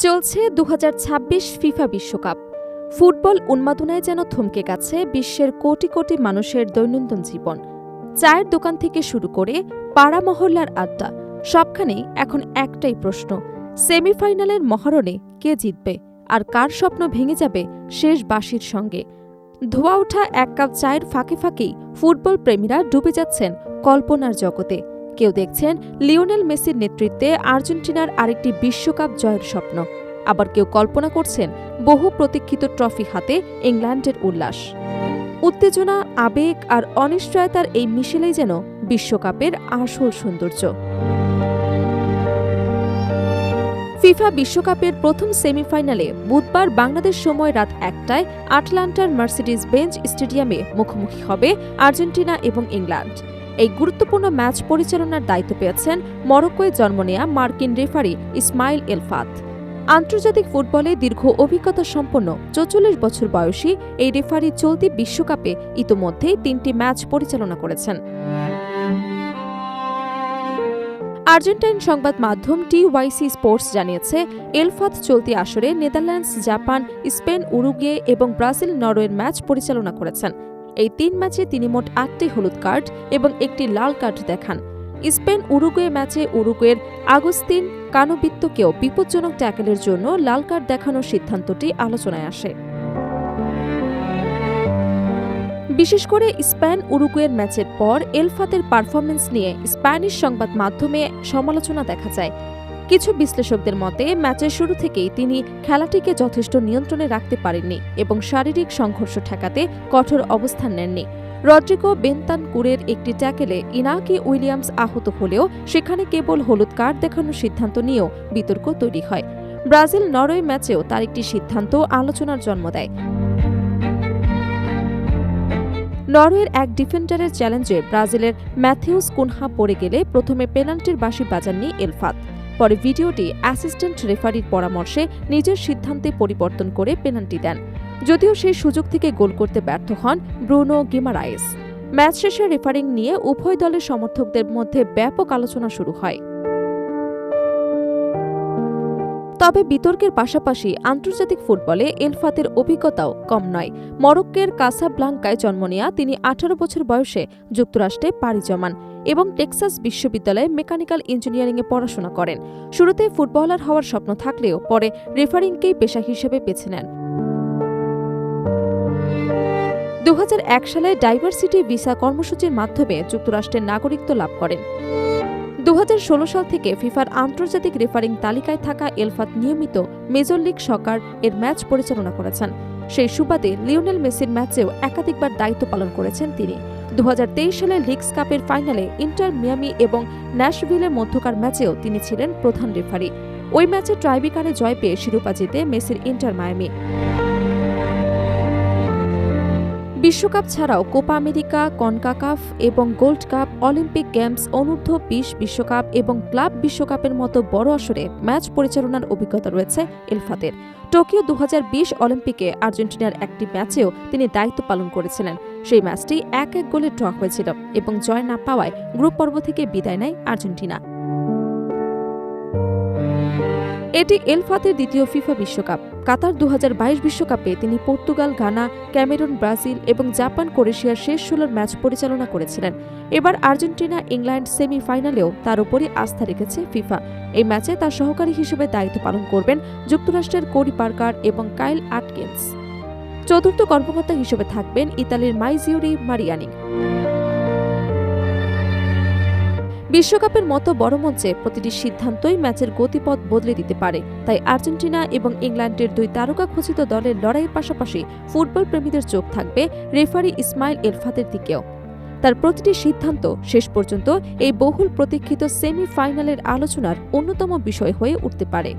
চলছে ২০২৬ ফিফা বিশ্বকাপ। ফুটবল উন্মাদনায় যেন থমকে গেছে বিশ্বের কোটি কোটি মানুষের দৈনন্দিন জীবন। চায়ের দোকান থেকে শুরু করে পাড়া মহল্লার আড্ডা, সবখানেই এখন একটাই প্রশ্ন, সেমিফাইনালের মহারণে কে জিতবে আর কার স্বপ্ন ভেঙে যাবে শেষ বাঁশির সঙ্গে। ধোয়া ওঠা এক কাপ চায়ের ফাঁকে ফাঁকেই ফুটবল প্রেমীরা ডুবে যাচ্ছেন কল্পনার জগতে। কেউ দেখছেন লিওনেল মেসির নেতৃত্বে আর্জেন্টিনার আরেকটি বিশ্বকাপ জয়ের স্বপ্ন, আবার কেউ কল্পনা করছেন বহু প্রতীক্ষিত ট্রফি হাতে ইংল্যান্ডের উল্লাস। উত্তেজনা, আবেগ আর অনিশ্চয়তার এই মিশেলেই যেন বিশ্বকাপের আসল সৌন্দর্য। ফিফা বিশ্বকাপের প্রথম সেমিফাইনালে বুধবার বাংলাদেশ সময় রাত ১টায় আটলান্টার মার্সিডিজ বেঞ্জ স্টেডিয়ামে মুখোমুখি হবে আর্জেন্টিনা এবং ইংল্যান্ড। এই গুরুত্বপূর্ণ ম্যাচ পরিচালনার দায়িত্ব পেয়েছেন মরক্কোয় জন্ম নেয়া মার্কিন রেফারি ইসমাইল এলফাত। আন্তর্জাতিক ফুটবলে দীর্ঘ অভিজ্ঞতা সম্পন্ন ৪৪ বছর বয়সী এই রেফারি চলতি বিশ্বকাপে ইতোমধ্যেই ৩টি ম্যাচ পরিচালনা করেছেন। আর্জেন্টাইন সংবাদ মাধ্যম টিওয়াইসি স্পোর্টস জানিয়েছে, এলফাত চলতি আসরে নেদারল্যান্ডস, জাপান, স্পেন, উরুগুয়ে এবং ব্রাজিল, নরওয়ের ম্যাচ পরিচালনা করেছেন। এই ৩ ম্যাচে তিনি মোট ৮টি হলুদ কার্ড এবং একটি লাল কার্ড দেখান। স্পেন উরুগুয়ে ম্যাচে উরুগুয়ের আগস্তিন কানোবিত্তকেও বিপজ্জনক ট্যাকেলের জন্য লাল কার্ড দেখানোর সিদ্ধান্তটি আলোচনায় আসে। বিশেষ করে স্পেন উরুগুয়ের ম্যাচের পর এলফাতের পারফরম্যান্স নিয়ে স্প্যানিশ সংবাদ মাধ্যমে সমালোচনা দেখা যায়। কিছু বিশ্লেষকদের মতে ম্যাচের শুরু থেকেই তিনি খেলাটিকে যথেষ্ট নিয়ন্ত্রণে রাখতে পারেননি এবং শারীরিক সংঘর্ষ ঠেকাতে কঠোর অবস্থান নেননি। রদ্রিগো বেনতানকুরের একটি ট্যাকেলে ইনাকি উইলিয়ামস আহত হলেও সেখানে কেবল হলুদ কার্ড দেখানোর সিদ্ধান্ত নিয়েও বিতর্ক তৈরি হয়। ব্রাজিল নরওয়ে ম্যাচেও তার একটি সিদ্ধান্ত আলোচনার জন্ম দেয়। নরওয়ের এক ডিফেন্ডারের চ্যালেঞ্জে ব্রাজিলের ম্যাথিউস কুনহা পড়ে গেলে প্রথমে পেনাল্টির বাঁশি বাজাননি এলফাত। পরে ভিডিওটি অ্যাসিস্ট্যান্ট রেফারির পরামর্শে নিজের সিদ্ধান্তে পরিবর্তন করে পেনাল্টি দেন, যদিও সেই সুযোগ থেকে গোল করতে ব্যর্থ হন ব্রুনো গিমারায়েস। ম্যাচ শেষে রেফারিং নিয়ে উভয় দলের সমর্থকদের মধ্যে ব্যাপক আলোচনা শুরু হয়। তবে বিতর্কের পাশাপাশি আন্তর্জাতিক ফুটবলে এলফাতের অভিজ্ঞতাও কম নয়। মরক্কোর কাসাব্লাঙ্কায় জন্ম নেয়া তিনি ১৮ বছর বয়সে যুক্তরাষ্ট্রে পাড়ি জমান এবং টেক্সাস বিশ্ববিদ্যালয়ে মেকানিক্যাল ইঞ্জিনিয়ারিংয়ে পড়াশোনা করেন। শুরুতে ফুটবলার হওয়ার স্বপ্ন থাকলেও পরে রেফারিংকেই পেশা হিসেবে বেছে নেন। ২০০১ সালে ডাইভার্সিটি ভিসা কর্মসূচির মাধ্যমে যুক্তরাষ্ট্রের নাগরিকত্ব লাভ করেন। ২০১৬ সাল থেকে ফিফার আন্তর্জাতিক রেফারিং তালিকায় থাকা এলফাত নিয়মিত মেজর লিগ সকার এর ম্যাচ পরিচালনা করেছেন। সেই সুবাদে লিওনেল মেসির ম্যাচেও একাধিকবার দায়িত্ব পালন করেছেন তিনি। ২০২৩ সালে লিগস কাপের ফাইনালে ইন্টার মিয়ামি এবং ন্যাশভিলের মধ্যকার ম্যাচেও তিনি ছিলেন প্রধান রেফারি। ওই ম্যাচে ট্রাইব্রেকারে জয় পেয়ে শিরোপা জিতে মেসির ইন্টার মায়ামি। বিশ্বকাপ ছাড়াও কোপা আমেরিকা, কনকাকাফ এবং গোল্ড কাপ, অলিম্পিক গেমস, অনূর্ধ্ব ২০ বিশ্বকাপ এবং ক্লাব বিশ্বকাপের মতো বড় আসরে ম্যাচ পরিচালনার অভিজ্ঞতা রয়েছে এলফাতের। টোকিও ২০২০ অলিম্পিকে আর্জেন্টিনার একটি ম্যাচেও তিনি দায়িত্ব পালন করেছিলেন। সেই ম্যাচটি ১-১ গোলে ড্র হয়েছিল এবং জয় না পাওয়ায় গ্রুপ পর্ব থেকে বিদায় নেয় আর্জেন্টিনা। এটি এলফাতের দ্বিতীয় ফিফা বিশ্বকাপ। কাতার ২০২২ বিশ্বকাপে তিনি পর্তুগাল, ঘানা, ক্যামেরুন, ব্রাজিল এবং জাপান, ক্রোয়েশিয়ার শেষ ১৬ ম্যাচ পরিচালনা করেছিলেন। এবার আর্জেন্টিনা ইংল্যান্ড সেমিফাইনালেও তার উপরই আস্থা রেখেছে ফিফা। এই ম্যাচে তার সহকারী হিসেবে দায়িত্ব পালন করবেন যুক্তরাষ্ট্রের কোরি পার্কার এবং কাইল আটকিন্স। চতুর্থ কর্মকর্তা হিসেবে থাকবেন ইতালির মাইজিওরি মারিয়ানি। বিশ্বকাপের মতো বড় মঞ্চে প্রতিটি সিদ্ধান্তই ম্যাচের গতিপথ বদলে দিতে পারে। তাই আর্জেন্টিনা এবং ইংল্যান্ডের দুই তারকা খচিত দলের লড়াইয়ের পাশাপাশি ফুটবল প্রেমীদের চোখ থাকবে রেফারি ইসমাইল এলফাতের দিকেও। তার প্রতিটি সিদ্ধান্ত শেষ পর্যন্ত এই বহুল প্রতীক্ষিত সেমিফাইনালের আলোচনার অন্যতম বিষয় হয়ে উঠতে পারে।